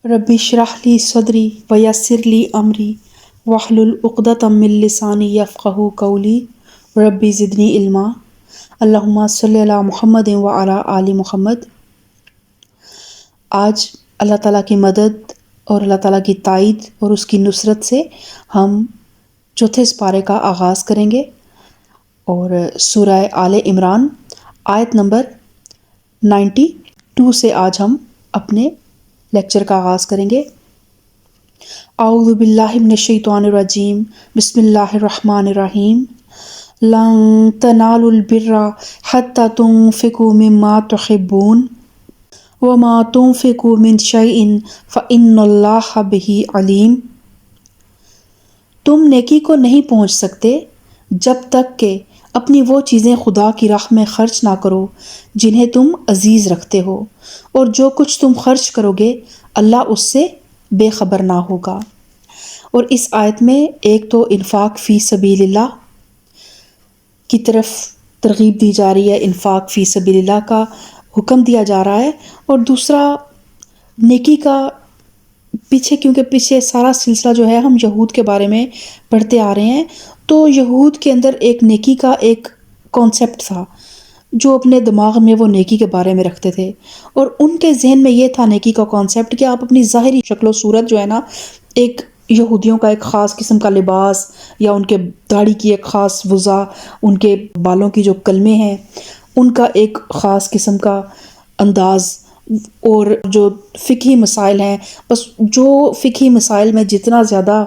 رب اشرح لی صدری ویسر لی امری واحلل عقدۃ من لسانی یفقہوا قولی ربی زدنی علما۔ اللہم صلی علی محمد وعلی آل محمد۔ آج اللہ تعالیٰ کی مدد اور اللہ تعالیٰ کی تائید اور اس کی نصرت سے ہم چوتھے سپارے کا آغاز کریں گے، اور سورہ آل عمران آیت نمبر 92 سے آج ہم اپنے لیکچر کا آغاز کریں گے۔ اعوذ باللہ من الشیطان الرجیم، بسم اللہ الرحمن الرحیم۔ لن تنالوا البر حتی تنفقوا مما تحبون وما تنفقوا من شیء فإن اللہ بہ علیم۔ تم نیکی کو نہیں پہنچ سکتے جب تک کہ اپنی وہ چیزیں خدا کی راہ میں خرچ نہ کرو جنہیں تم عزیز رکھتے ہو، اور جو کچھ تم خرچ کرو گے اللہ اس سے بے خبر نہ ہوگا۔ اور اس آیت میں ایک تو انفاق فی سبیل اللہ کی طرف ترغیب دی جا رہی ہے، انفاق فی سبیل اللہ کا حکم دیا جا رہا ہے، اور دوسرا نیکی کا کیونکہ پیچھے سارا سلسلہ جو ہے ہم یہود کے بارے میں پڑھتے آ رہے ہیں، تو یہود کے اندر ایک نیکی کا ایک کانسیپٹ تھا جو اپنے دماغ میں وہ نیکی کے بارے میں رکھتے تھے، اور ان کے ذہن میں یہ تھا نیکی کا کانسیپٹ کہ آپ اپنی ظاہری شکل و صورت جو ہے نا، ایک یہودیوں کا ایک خاص قسم کا لباس یا ان کے داڑھی کی ایک خاص وضع، ان کے بالوں کی جو کلمے ہیں ان کا ایک خاص قسم کا انداز، اور جو فقہی مسائل ہیں، بس جو فقہی مسائل میں جتنا زیادہ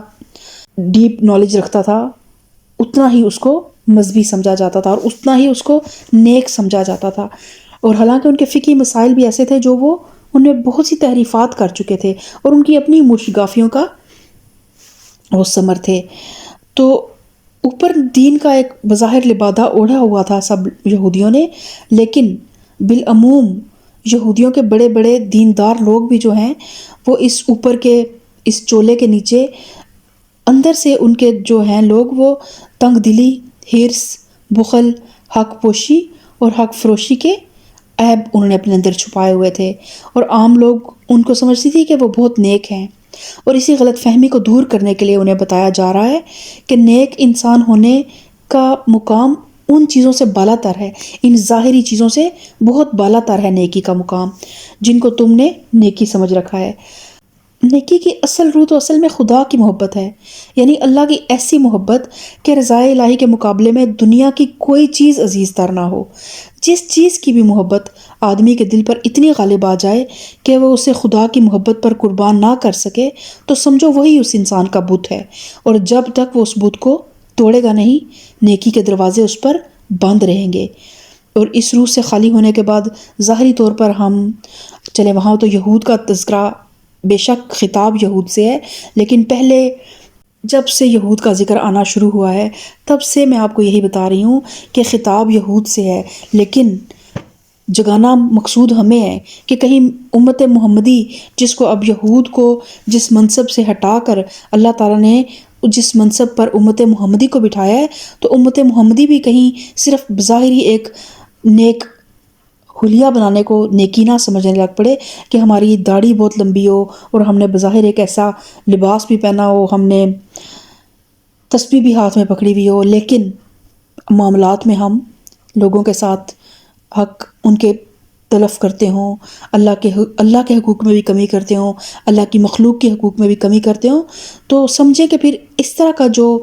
ڈیپ نالج رکھتا تھا اتنا ہی اس کو مذہبی سمجھا جاتا تھا، اور اتنا ہی اس کو نیک سمجھا جاتا تھا۔ اور حالانکہ ان کے فقہی مسائل بھی ایسے تھے جو وہ ان میں بہت سی تحریفات کر چکے تھے، اور ان کی اپنی مشگافیوں کا وہ ثمر تھے۔ تو اوپر دین کا ایک بظاہر لبادہ اوڑھا ہوا تھا سب یہودیوں نے، لیکن بالعموم یہودیوں کے بڑے بڑے دیندار لوگ بھی جو ہیں وہ اس اوپر کے اس چولے کے نیچے اندر سے ان کے جو ہیں لوگ وہ تنگ دلی، حرص، بخل، حق پوشی اور حق فروشی کے عیب انہوں نے اپنے اندر چھپائے ہوئے تھے، اور عام لوگ ان کو سمجھتی تھی کہ وہ بہت نیک ہیں۔ اور اسی غلط فہمی کو دور کرنے کے لیے انہیں بتایا جا رہا ہے کہ نیک انسان ہونے کا مقام ان چیزوں سے بالا تر ہے، ان ظاہری چیزوں سے بہت بالا تر ہے نیکی کا مقام، جن کو تم نے نیکی سمجھ رکھا ہے۔ نیکی کی اصل روح تو اصل میں خدا کی محبت ہے، یعنی اللہ کی ایسی محبت کہ رضائے الہی کے مقابلے میں دنیا کی کوئی چیز عزیز تر نہ ہو۔ جس چیز کی بھی محبت آدمی کے دل پر اتنی غالب آ جائے کہ وہ اسے خدا کی محبت پر قربان نہ کر سکے تو سمجھو وہی اس انسان کا بت ہے، اور جب تک وہ اس بت کو توڑے گا نہیں نیکی کے دروازے اس پر بند رہیں گے۔ اور اس روح سے خالی ہونے کے بعد ظاہری طور پر ہم چلے وہاں تو یہود کا تذکرہ بے شک خطاب یہود سے ہے، لیکن پہلے جب سے یہود کا ذکر آنا شروع ہوا ہے تب سے میں آپ کو یہی بتا رہی ہوں کہ خطاب یہود سے ہے، لیکن جگانا مقصود ہمیں ہے کہ کہیں امت محمدی جس کو اب یہود کو جس منصب سے ہٹا کر اللہ تعالیٰ نے جس منصب پر امت محمدی کو بٹھایا ہے، تو امت محمدی بھی کہیں صرف بظاہری ایک نیک حلیہ بنانے کو نیکی نہ سمجھنے لگ پڑے کہ ہماری داڑھی بہت لمبی ہو اور ہم نے بظاہر ایک ایسا لباس بھی پہنا ہو، ہم نے تسبیح بھی ہاتھ میں پکڑی ہوئی ہو، لیکن معاملات میں ہم لوگوں کے ساتھ حق ان کے تلف کرتے ہوں، اللہ کے حقوق میں بھی کمی کرتے ہوں، اللہ کی مخلوق کے حقوق میں بھی کمی کرتے ہوں، تو سمجھیں کہ پھر اس طرح کا جو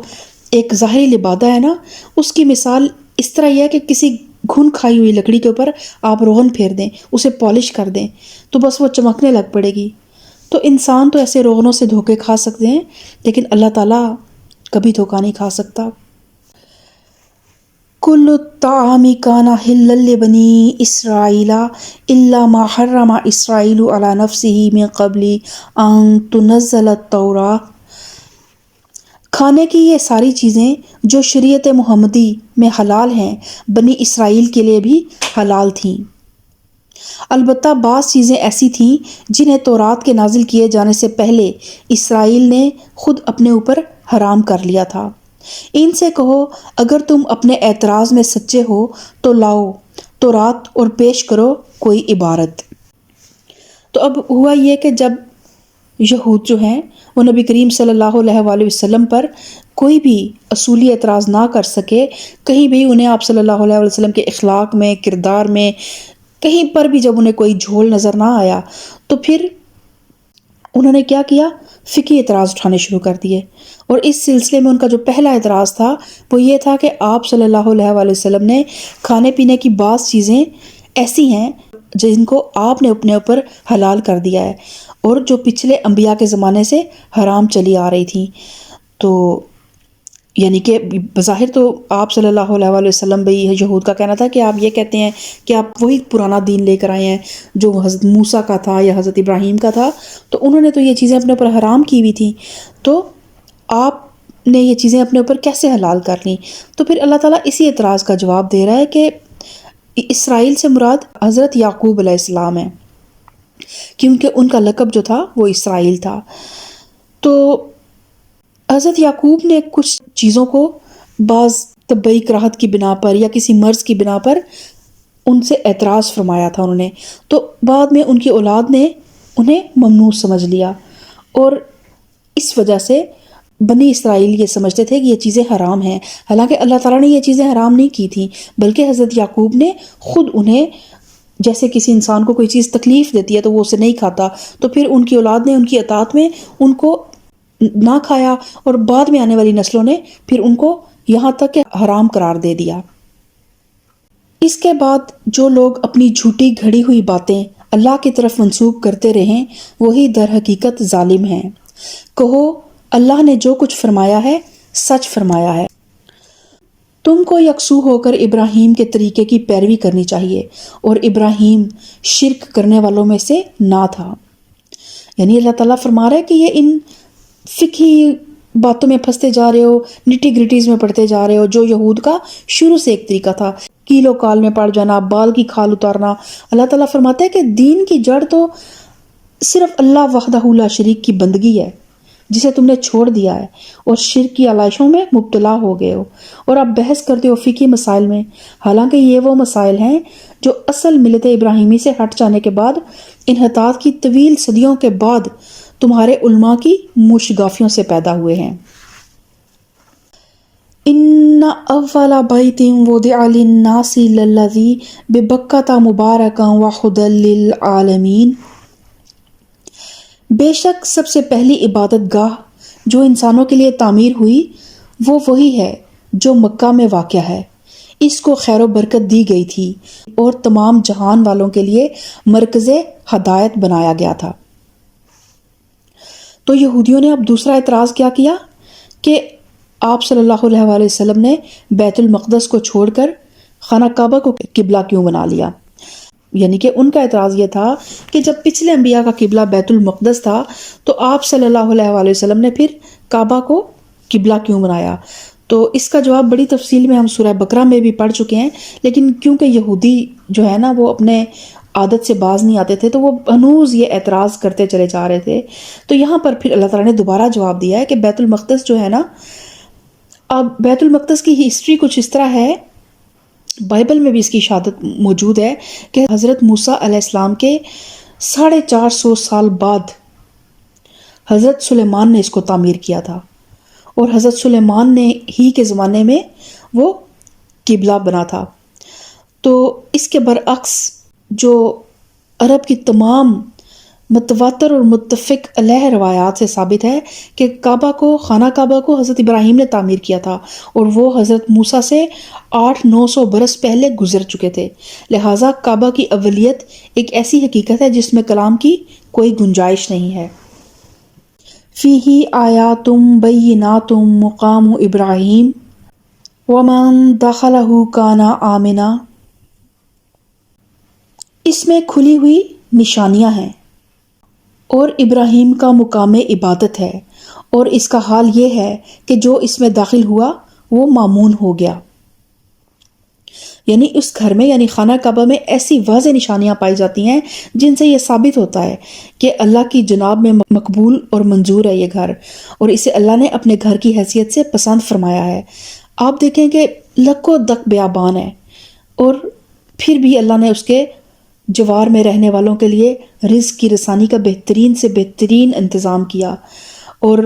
ایک ظاہری لبادہ ہے نا، اس کی مثال اس طرح یہ ہے کہ کسی گھن کھائی ہوئی لکڑی کے اوپر آپ روغن پھیر دیں، اسے پالش کر دیں تو بس وہ چمکنے لگ پڑے گی۔ تو انسان تو ایسے روغنوں سے دھوکے کھا سکتے ہیں، لیکن اللہ تعالیٰ کبھی دھوکہ نہیں کھا سکتا۔ کل الطعام کان حلا لبنی اسرائیل الا ما حرم اسرائیل علی نفسہ من قبل ان تنزل التوراۃ۔ کھانے کی یہ ساری چیزیں جو شریعت محمدی میں حلال ہیں بنی اسرائیل کے لیے بھی حلال تھیں، البتہ بعض چیزیں ایسی تھیں جنہیں تورات کے نازل کیے جانے سے پہلے اسرائیل نے خود اپنے اوپر حرام کر لیا تھا۔ ان سے کہو اگر تم اپنے اعتراض میں سچے ہو تو لاؤ تورات اور پیش کرو کوئی عبارت۔ تو اب ہوا یہ کہ جب یہود جو ہیں وہ نبی کریم صلی اللہ علیہ وآلہ وسلم پر کوئی بھی اصولی اعتراض نہ کر سکے، کہیں بھی انہیں آپ صلی اللہ علیہ وسلم کے اخلاق میں، کردار میں، کہیں پر بھی جب انہیں کوئی جھول نظر نہ آیا تو پھر انہوں نے کیا کیا؟ فقہی اعتراض اٹھانے شروع کر دیے۔ اور اس سلسلے میں ان کا جو پہلا اعتراض تھا وہ یہ تھا کہ آپ صلی اللہ علیہ وآلہ وسلم نے کھانے پینے کی بعض چیزیں ایسی ہیں جن کو آپ نے اپنے اوپر حلال کر دیا ہے اور جو پچھلے انبیاء کے زمانے سے حرام چلی آ رہی تھیں۔ تو یعنی کہ بظاہر تو آپ صلی اللہ علیہ وآلہ وسلم بھی یہود کا کہنا تھا کہ آپ یہ کہتے ہیں کہ آپ وہی پرانا دین لے کر آئے ہیں جو حضرت موسیٰ کا تھا یا حضرت ابراہیم کا تھا، تو انہوں نے تو یہ چیزیں اپنے اوپر حرام کی ہوئی تھیں، تو آپ نے یہ چیزیں اپنے اوپر کیسے حلال کر لیں؟ تو پھر اللہ تعالیٰ اسی اعتراض کا جواب دے رہا ہے کہ اسرائیل سے مراد حضرت یعقوب علیہ السلام ہے، کیونکہ ان کا لقب جو تھا وہ اسرائیل تھا۔ تو حضرت یعقوب نے کچھ چیزوں کو بعض طبعی کراہت کی بنا پر یا کسی مرض کی بنا پر ان سے اعتراض فرمایا تھا انہوں نے، تو بعد میں ان کی اولاد نے انہیں ممنوع سمجھ لیا، اور اس وجہ سے بنی اسرائیل یہ سمجھتے تھے کہ یہ چیزیں حرام ہیں، حالانکہ اللہ تعالیٰ نے یہ چیزیں حرام نہیں کی تھیں، بلکہ حضرت یعقوب نے خود انہیں، جیسے کسی انسان کو کوئی چیز تکلیف دیتی ہے تو وہ اسے نہیں کھاتا، تو پھر ان کی اولاد نے ان کی اطاعت میں ان کو نہ کھایا، اور بعد میں آنے والی نسلوں نے پھر ان کو یہاں تک کہ حرام قرار دے دیا۔ اس کے بعد جو لوگ اپنی جھوٹی گھڑی ہوئی باتیں اللہ کی طرف منسوب کرتے رہیں وہی در حقیقت ظالم ہیں۔ کہو اللہ نے جو کچھ فرمایا ہے سچ فرمایا ہے۔ تم کو یکسو ہو کر ابراہیم کے طریقے کی پیروی کرنی چاہیے، اور ابراہیم شرک کرنے والوں میں سے نہ تھا۔ یعنی اللہ تعالیٰ فرما رہا ہے کہ یہ ان فقہی باتوں میں پھنستے جا رہے ہو، نٹی گریٹیز میں پڑھتے جا رہے ہو، جو یہود کا شروع سے ایک طریقہ تھا، کیلو کال میں پڑ جانا، بال کی کھال اتارنا۔ اللہ تعالیٰ فرماتا ہے کہ دین کی جڑ تو صرف اللہ وحدہ لا شریک کی بندگی ہے، جسے تم نے چھوڑ دیا ہے اور شرک کی علائشوں میں مبتلا ہو گئے ہو، اور آپ بحث کرتے ہو فقہی مسائل میں، حالانکہ یہ وہ مسائل ہیں جو اصل ملت ابراہیمی سے ہٹ جانے کے بعد، انحطاط کی طویل صدیوں کے بعد تمہارے علماء کی مشگافیوں سے پیدا ہوئے ہیں۔ ان اول بیت وضع للناس للذی ببکۃ مبارکا وہدی للعالمین، بے شک سب سے پہلی عبادت گاہ جو انسانوں کے لیے تعمیر ہوئی وہ وہی ہے جو مکہ میں واقع ہے، اس کو خیر و برکت دی گئی تھی اور تمام جہان والوں کے لیے مرکز ہدایت بنایا گیا تھا۔ تو یہودیوں نے اب دوسرا اعتراض کیا کیا کہ آپ صلی اللہ علیہ وآلہ وسلم نے بیت المقدس کو چھوڑ کر خانہ کعبہ کو قبلہ کیوں بنا لیا؟ یعنی کہ ان کا اعتراض یہ تھا کہ جب پچھلے انبیاء کا قبلہ بیت المقدس تھا تو آپ صلی اللہ علیہ وآلہ وسلم نے پھر کعبہ کو قبلہ کیوں بنایا؟ تو اس کا جواب بڑی تفصیل میں ہم سورہ بقرہ میں بھی پڑھ چکے ہیں، لیکن کیونکہ یہودی جو ہے نا وہ اپنے عادت سے باز نہیں آتے تھے تو وہ ہنوز یہ اعتراض کرتے چلے جا رہے تھے۔ تو یہاں پر پھر اللہ تعالیٰ نے دوبارہ جواب دیا ہے کہ بیت المقدس جو ہے نا، اب بیت المقدس کی ہسٹری کچھ اس طرح ہے، بائبل میں بھی اس کی شہادت موجود ہے کہ حضرت موسیٰ علیہ السلام کے 450 سال بعد حضرت سلیمان نے اس کو تعمیر کیا تھا، اور حضرت سلیمان نے ہی کے زمانے میں وہ قبلہ بنا تھا۔ تو اس کے برعکس جو عرب کی تمام متواتر اور متفق علیہ روایات سے ثابت ہے کہ خانہ کعبہ کو حضرت ابراہیم نے تعمیر کیا تھا، اور وہ حضرت موسیٰ سے 800-900 برس پہلے گزر چکے تھے، لہٰذا کعبہ کی اولیت ایک ایسی حقیقت ہے جس میں کلام کی کوئی گنجائش نہیں ہے۔ فیہ آیات بینات مقام ابراہیم ومن دخلہ کان آمنا، اس میں کھلی ہوئی نشانیاں ہیں اور ابراہیم کا مقام عبادت ہے، اور اس کا حال یہ ہے کہ جو اس میں داخل ہوا وہ مامون ہو گیا۔ یعنی اس گھر میں، یعنی خانہ کعبہ میں ایسی واضح نشانیاں پائی جاتی ہیں جن سے یہ ثابت ہوتا ہے کہ اللہ کی جناب میں مقبول اور منظور ہے یہ گھر، اور اسے اللہ نے اپنے گھر کی حیثیت سے پسند فرمایا ہے۔ آپ دیکھیں کہ لک و دک بیابان ہے، اور پھر بھی اللہ نے اس کے جوار میں رہنے والوں کے لیے رزق کی رسانی کا بہترین سے بہترین انتظام کیا، اور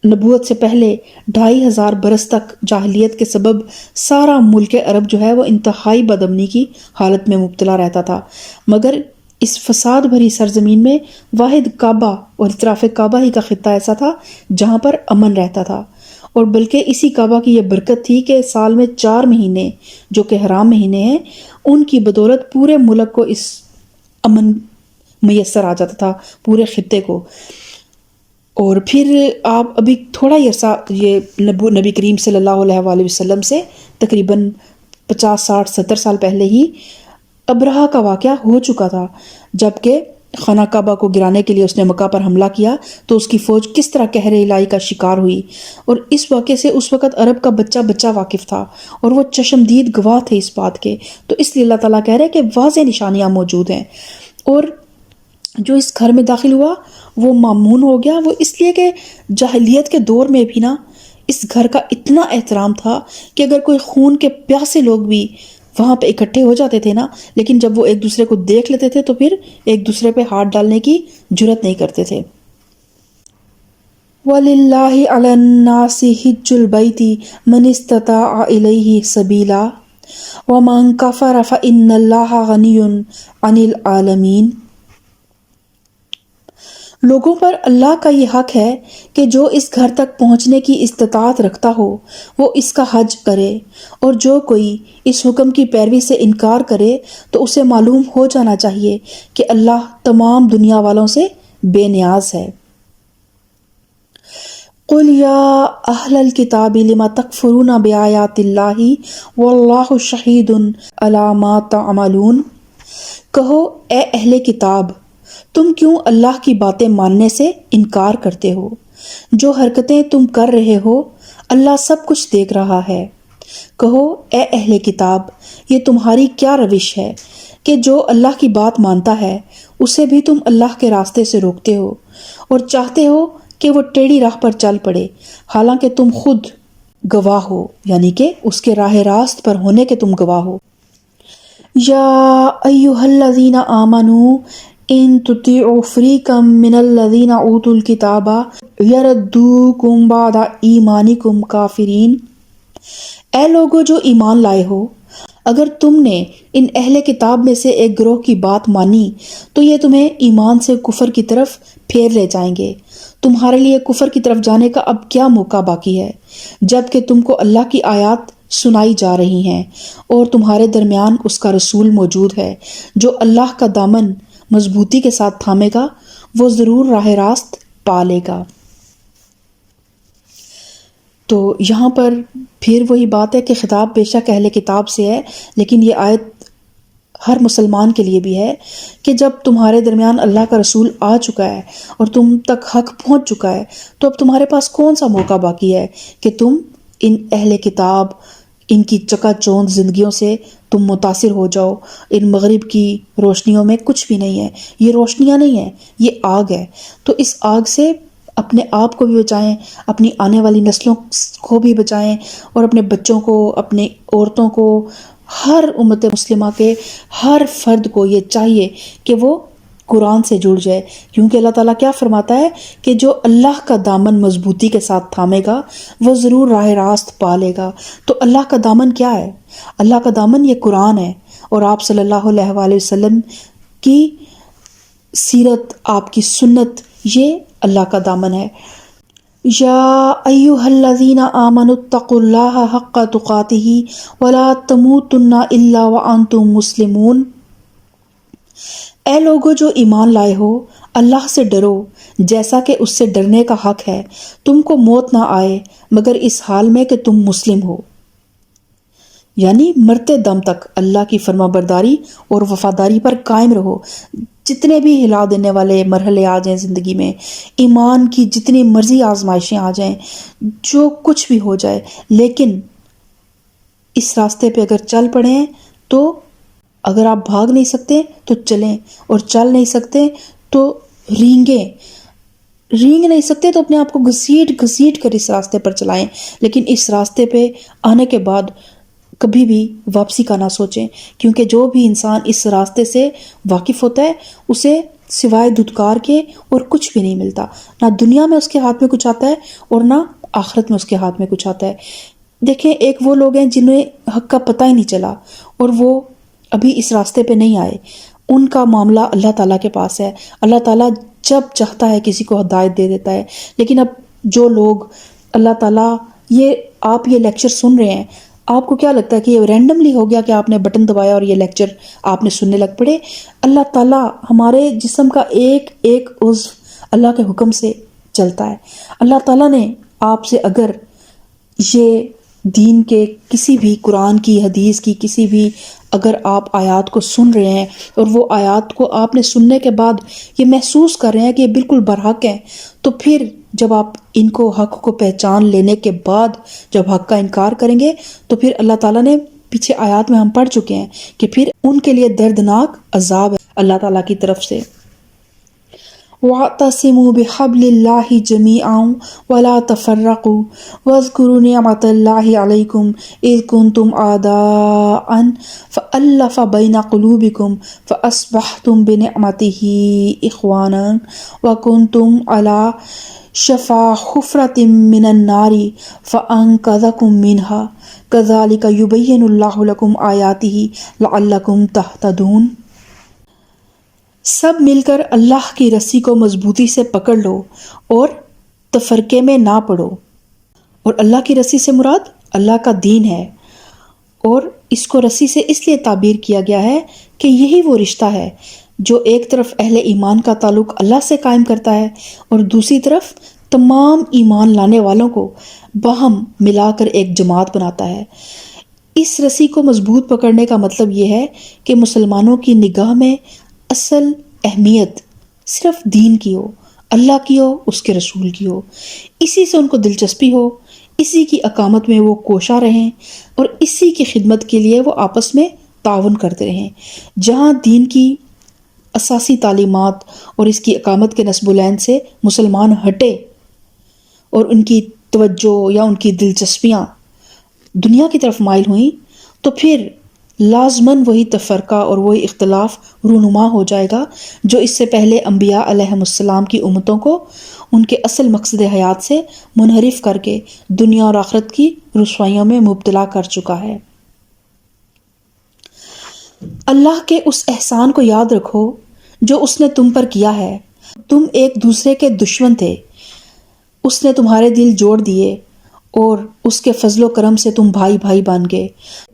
نبوت سے پہلے 2500 برس تک جاہلیت کے سبب سارا ملک عرب جو ہے وہ انتہائی بدامنی کی حالت میں مبتلا رہتا تھا، مگر اس فساد بھری سرزمین میں واحد کعبہ اور اطراف کعبہ ہی کا خطہ ایسا تھا جہاں پر امن رہتا تھا، اور بلکہ اسی کعبہ کی یہ برکت تھی کہ سال میں 4 مہینے جو کہ حرام مہینے ہیں، ان کی بدولت پورے ملک کو اس امن میسر آ جاتا تھا، پورے خطے کو۔ اور پھر آپ ابھی تھوڑا ہی عرصہ یہ نبی کریم صلی اللہ علیہ وآلہ وسلم سے تقریباً 50 60 70 سال پہلے ہی ابرہہ کا واقعہ ہو چکا تھا، جبکہ خانہ کعبہ کو گرانے کے لیے اس نے مکہ پر حملہ کیا تو اس کی فوج کس طرح قہر الہی کا شکار ہوئی، اور اس واقعے سے اس وقت عرب کا بچہ بچہ واقف تھا اور وہ چشمدید گواہ تھے اس بات کے۔ تو اس لیے اللہ تعالیٰ کہہ رہے کہ واضح نشانیاں موجود ہیں، اور جو اس گھر میں داخل ہوا وہ مامون ہو گیا، وہ اس لیے کہ جاہلیت کے دور میں بھی نا اس گھر کا اتنا احترام تھا کہ اگر کوئی خون کے پیاسے لوگ بھی وہاں پہ اکٹھے ہو جاتے تھے نا، لیکن جب وہ ایک دوسرے کو دیکھ لیتے تھے تو پھر ایک دوسرے پہ ہاتھ ڈالنے کی جرت نہیں کرتے تھے۔ وَلِلَّهِ عَلَى النَّاسِ حِجُّ الْبَيْتِ مَنِ اسْتَطَاعَ إِلَيْهِ سَبِيلًا وَمَنْ كَفَرَ فَإِنَّ اللَّهَ غَنِيٌّ عَنِ الْعَالَمِينَ۔ لوگوں پر اللہ کا یہ حق ہے کہ جو اس گھر تک پہنچنے کی استطاعت رکھتا ہو وہ اس کا حج کرے، اور جو کوئی اس حکم کی پیروی سے انکار کرے تو اسے معلوم ہو جانا چاہیے کہ اللہ تمام دنیا والوں سے بے نیاز ہے۔ قُلْ يَا أَهْلَ الْكِتَابِ لِمَ تَكْفُرُونَ بِآيَاتِ اللَّهِ وَاللَّهُ شَهِيدٌ عَلَى مَا تَعْمَلُونَ۔ کہو اے اہل کتاب، تم کیوں اللہ کی باتیں ماننے سے انکار کرتے ہو؟ جو حرکتیں تم کر رہے ہو اللہ سب کچھ دیکھ رہا ہے۔ کہو اے اہل کتاب، یہ تمہاری کیا روش ہے کہ جو اللہ کی بات مانتا ہے اسے بھی تم اللہ کے راستے سے روکتے ہو اور چاہتے ہو کہ وہ ٹیڑھی راہ پر چل پڑے، حالانکہ تم خود گواہ ہو، یعنی کہ اس کے راہ راست پر ہونے کے تم گواہ ہو۔ یا ایھا الذین آمنوا ان تطیعوا فریقا من الذین اوتوا الکتاب یردوکم بعد ایمانکم کافرین۔ اے لوگو جو ایمان لائے ہو، اگر تم نے ان اہل کتاب میں سے ایک گروہ کی بات مانی تو یہ تمہیں ایمان سے کفر کی طرف پھیر لے جائیں گے۔ تمہارے لیے کفر کی طرف جانے کا اب کیا موقع باقی ہے، جب کہ تم کو اللہ کی آیات سنائی جا رہی ہیں اور تمہارے درمیان اس کا رسول موجود ہے۔ جو اللہ کا دامن مضبوطی کے ساتھ تھامے گا وہ ضرور راہ راست پا لے گا۔ تو یہاں پر پھر وہی بات ہے کہ خطاب بے شک اہل کتاب سے ہے، لیکن یہ آیت ہر مسلمان کے لیے بھی ہے کہ جب تمہارے درمیان اللہ کا رسول آ چکا ہے اور تم تک حق پہنچ چکا ہے تو اب تمہارے پاس کون سا موقع باقی ہے کہ تم ان اہل کتاب، ان کی چکا چوند زندگیوں سے تم متاثر ہو جاؤ۔ ان مغرب کی روشنیوں میں کچھ بھی نہیں ہے، یہ روشنیاں نہیں ہیں، یہ آگ ہے۔ تو اس آگ سے اپنے آپ کو بھی بچائیں، اپنی آنے والی نسلوں کو بھی بچائیں، اور اپنے بچوں کو، اپنے عورتوں کو، ہر امت مسلمہ کے ہر فرد کو یہ چاہیے کہ وہ قرآن سے جڑ جائے، کیونکہ اللہ تعالیٰ کیا فرماتا ہے کہ جو اللہ کا دامن مضبوطی کے ساتھ تھامے گا وہ ضرور راہ راست پا لے گا۔ تو اللہ کا دامن کیا ہے؟ اللہ کا دامن یہ قرآن ہے، اور آپ صلی اللہ علیہ وآلہ وسلم کی سیرت، آپ کی سنت، یہ اللہ کا دامن ہے۔ یا ایھا الذین آمنوا اتقوا اللہ حق تقاتہ ولا تموتن الا وانتم مسلمون۔ اے لوگو جو ایمان لائے ہو، اللہ سے ڈرو جیسا کہ اس سے ڈرنے کا حق ہے، تم کو موت نہ آئے مگر اس حال میں کہ تم مسلم ہو، یعنی مرتے دم تک اللہ کی فرما برداری اور وفاداری پر قائم رہو۔ جتنے بھی ہلا دینے والے مرحلے آ جائیں زندگی میں، ایمان کی جتنی مرضی آزمائشیں آ جائیں، جو کچھ بھی ہو جائے، لیکن اس راستے پہ اگر چل پڑیں تو اگر آپ بھاگ نہیں سکتے تو چلیں، اور چل نہیں سکتے تو رینگ نہیں سکتے تو اپنے آپ کو گھسیٹ کر اس راستے پر چلائیں، لیکن اس راستے پہ آنے کے بعد کبھی بھی واپسی کا نہ سوچیں، کیونکہ جو بھی انسان اس راستے سے واقف ہوتا ہے اسے سوائے دھتکار کے اور کچھ بھی نہیں ملتا، نہ دنیا میں اس کے ہاتھ میں کچھ آتا ہے اور نہ آخرت میں اس کے ہاتھ میں کچھ آتا ہے۔ دیکھیں، ایک وہ لوگ ہیں جنہیں حق کا پتہ ہی نہیں چلا اور وہ ابھی اس راستے پہ نہیں آئے، ان کا معاملہ اللہ تعالیٰ کے پاس ہے۔ اللہ تعالیٰ جب چاہتا ہے کسی کو ہدایت دے دیتا ہے۔ لیکن اب جو لوگ اللہ تعالیٰ آپ یہ لیکچر سن رہے ہیں، آپ کو کیا لگتا ہے کہ یہ رینڈملی ہو گیا کہ آپ نے بٹن دبایا اور یہ لیکچر آپ نے سننے لگ پڑے؟ اللہ تعالیٰ ہمارے جسم کا ایک ایک عضو اللہ کے حکم سے چلتا ہے۔ اللہ تعالیٰ نے آپ سے اگر یہ دین کے کسی بھی، قرآن کی، حدیث کی کسی بھی اگر آپ آیات کو سن رہے ہیں اور وہ آیات کو آپ نے سننے کے بعد یہ محسوس کر رہے ہیں کہ یہ بالکل برحق ہیں، تو پھر جب آپ ان کو حق کو پہچان لینے کے بعد جب حق کا انکار کریں گے تو پھر اللہ تعالیٰ نے پیچھے آیات میں ہم پڑھ چکے ہیں کہ پھر ان کے لیے دردناک عذاب ہے اللہ تعالیٰ کی طرف سے۔ وَاعْتَصِمُوا بِحَبْلِ اللَّهِ جَمِيعًا وَلَا تَفَرَّقُوا وَاذْكُرُوا نِعْمَةَ اللَّهِ عَلَيْكُمْ إِذْ كُنْتُمْ أَعْدَاءً فَأَلَّفَ بَيْنَ قُلُوبِكُمْ فَأَصْبَحْتُمْ بِنِعْمَتِهِ إِخْوَانًا وَكُنْتُمْ عَلَى شَفَا حُفْرَةٍ مِّنَ النَّارِ فَأَنقَذَكُم مِّنْهَا كَذَلِكَ يُبَيِّنُ اللَّهُ لَكُمْ آيَاتِهِ لَعَلَّكُمْ تَهْتَدُونَ۔ سب مل کر اللہ کی رسی کو مضبوطی سے پکڑ لو اور تفرقے میں نہ پڑو۔ اور اللہ کی رسی سے مراد اللہ کا دین ہے، اور اس کو رسی سے اس لیے تعبیر کیا گیا ہے کہ یہی وہ رشتہ ہے جو ایک طرف اہل ایمان کا تعلق اللہ سے قائم کرتا ہے اور دوسری طرف تمام ایمان لانے والوں کو باہم ملا کر ایک جماعت بناتا ہے۔ اس رسی کو مضبوط پکڑنے کا مطلب یہ ہے کہ مسلمانوں کی نگاہ میں اصل اہمیت صرف دین کی ہو، اللہ کی ہو، اس کے رسول کی ہو، اسی سے ان کو دلچسپی ہو، اسی کی اقامت میں وہ کوشاں رہیں اور اسی کی خدمت کے لیے وہ آپس میں تعاون کرتے رہیں۔ جہاں دین کی اساسی تعلیمات اور اس کی اقامت کے نصب العین سے مسلمان ہٹے اور ان کی توجہ یا ان کی دلچسپیاں دنیا کی طرف مائل ہوئیں، تو پھر لازماً وہی تفرقہ اور وہی اختلاف رونما ہو جائے گا جو اس سے پہلے انبیاء علیہم السلام کی امتوں کو ان کے اصل مقصد حیات سے منحرف کر کے دنیا اور آخرت کی رسوائیوں میں مبتلا کر چکا ہے۔ اللہ کے اس احسان کو یاد رکھو جو اس نے تم پر کیا ہے۔ تم ایک دوسرے کے دشمن تھے، اس نے تمہارے دل جوڑ دیے اور اس کے فضل و کرم سے تم بھائی بھائی بن گئے۔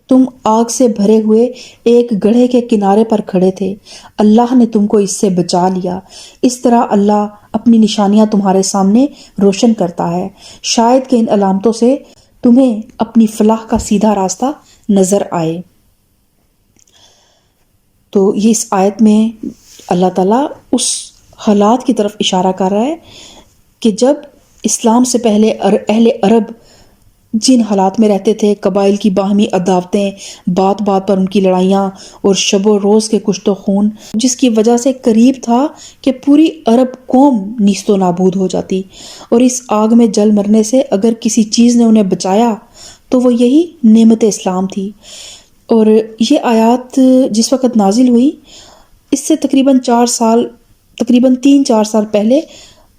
تم آگ سے بھرے ہوئے ایک گڑھے کے کنارے پر کھڑے تھے، اللہ نے تم کو اس سے بچا لیا۔ اس طرح اللہ اپنی نشانیاں تمہارے سامنے روشن کرتا ہے، شاید کہ ان علامتوں سے تمہیں اپنی فلاح کا سیدھا راستہ نظر آئے۔ تو یہ اس آیت میں اللہ تعالیٰ اس حالات کی طرف اشارہ کر رہا ہے کہ جب اسلام سے پہلے اہل عرب جن حالات میں رہتے تھے، قبائل کی باہمی عداوتیں، بات بات پر ان کی لڑائیاں اور شب و روز کے کشت و خون، جس کی وجہ سے قریب تھا کہ پوری عرب قوم نیست و نابود ہو جاتی، اور اس آگ میں جل مرنے سے اگر کسی چیز نے انہیں بچایا تو وہ یہی نعمت اسلام تھی۔ اور یہ آیات جس وقت نازل ہوئی اس سے تقریباً 3-4 سال پہلے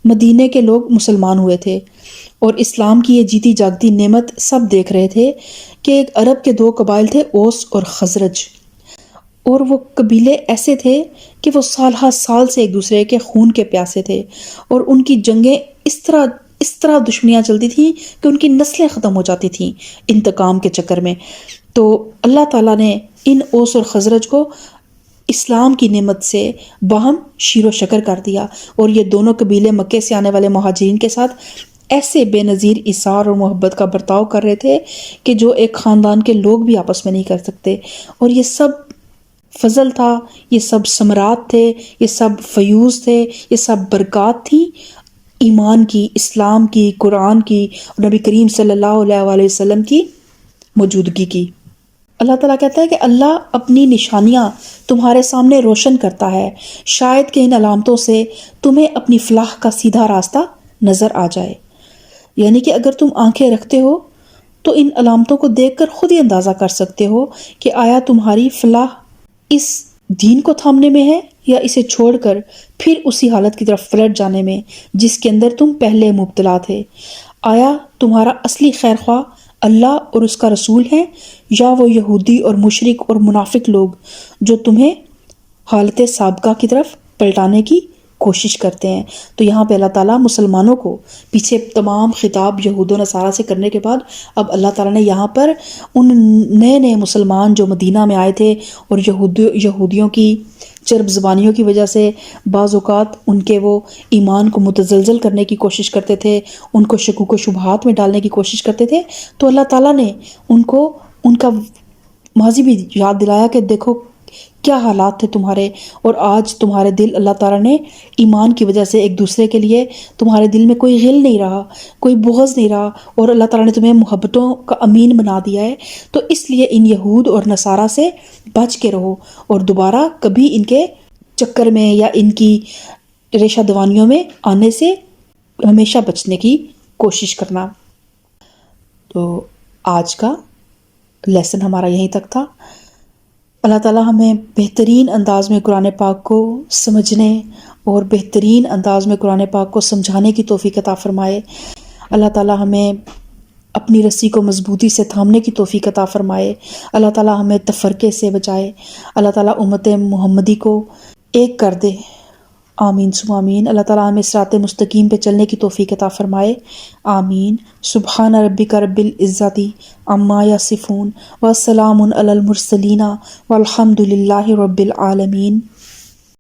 مدینے کے لوگ مسلمان ہوئے تھے، اور اسلام کی یہ جیتی جاگتی نعمت سب دیکھ رہے تھے کہ ایک عرب کے 2 قبائل تھے، اوس اور خزرج، اور وہ قبیلے ایسے تھے کہ وہ سال ہر سال سے ایک دوسرے کے خون کے پیاسے تھے، اور ان کی جنگیں اس طرح دشمنیاں چلتی تھیں کہ ان کی نسلیں ختم ہو جاتی تھیں انتقام کے چکر میں۔ تو اللہ تعالیٰ نے ان اوس اور خزرج کو اسلام کی نعمت سے باہم شیر و شکر کر دیا، اور یہ دونوں قبیلے مکے سے آنے والے مہاجرین کے ساتھ ایسے بے نظیر ایثار اور محبت کا برتاؤ کر رہے تھے کہ جو ایک خاندان کے لوگ بھی آپس میں نہیں کر سکتے۔ اور یہ سب فضل تھا، یہ سب ثمرات تھے، یہ سب فیوز تھے، یہ سب برکات تھیں ایمان کی، اسلام کی، قرآن کی اور نبی کریم صلی اللہ علیہ وسلم کی موجودگی کی۔ اللہ تعالیٰ کہتا ہے کہ اللہ اپنی نشانیاں تمہارے سامنے روشن کرتا ہے، شاید کہ ان علامتوں سے تمہیں اپنی فلاح کا سیدھا راستہ نظر آ جائے۔ یعنی کہ اگر تم آنکھیں رکھتے ہو تو ان علامتوں کو دیکھ کر خود ہی اندازہ کر سکتے ہو کہ آیا تمہاری فلاح اس دین کو تھامنے میں ہے یا اسے چھوڑ کر پھر اسی حالت کی طرف پلٹ جانے میں جس کے اندر تم پہلے مبتلا تھے۔ آیا تمہارا اصلی خیر خواہ اللہ اور اس کا رسول ہے یا وہ یہودی اور مشرک اور منافق لوگ جو تمہیں حالت سابقہ کی طرف پلٹانے کی کوشش کرتے ہیں؟ تو یہاں پہ اللہ تعالیٰ مسلمانوں کو پیچھے تمام خطاب یہود و نصارہ سے کرنے کے بعد اب اللہ تعالیٰ نے یہاں پر ان نئے مسلمان جو مدینہ میں آئے تھے اور یہودیوں کی چرب زبانیوں کی وجہ سے بعض اوقات ان کے وہ ایمان کو متزلزل کرنے کی کوشش کرتے تھے، ان کو شکوک و شبہات میں ڈالنے کی کوشش کرتے تھے، تو اللہ تعالیٰ نے ان کو ان کا ماضی بھی یاد دلایا کہ دیکھو کیا حالات تھے تمہارے، اور آج تمہارے دل اللہ تعالیٰ نے ایمان کی وجہ سے ایک دوسرے کے لیے تمہارے دل میں کوئی غل نہیں رہا، کوئی بغض نہیں رہا، اور اللہ تعالیٰ نے تمہیں محبتوں کا امین بنا دیا ہے۔ تو اس لیے ان یہود اور نصارہ سے بچ کے رہو اور دوبارہ کبھی ان کے چکر میں یا ان کی ریشہ دوانیوں میں آنے سے ہمیشہ بچنے کی کوشش کرنا۔ تو آج کا لیسن ہمارا یہیں تک تھا۔ اللہ تعالیٰ ہمیں بہترین انداز میں قرآن پاک کو سمجھنے اور بہترین انداز میں قرآن پاک کو سمجھانے کی توفیق عطا فرمائے۔ اللہ تعالیٰ ہمیں اپنی رسی کو مضبوطی سے تھامنے کی توفیق عطا فرمائے۔ اللہ تعالیٰ ہمیں تفرقے سے بچائے۔ اللہ تعالیٰ امت محمدی کو ایک کر دے۔ آمین ثم آمین۔ اللہ تعالیٰ ہمیں صراط مستقیم پہ چلنے کی توفیق عطا فرمائے۔ آمین۔ سبحان ربک رب العزت عما یصفون وسلام علی المرسلین والحمد للہ رب العالمین۔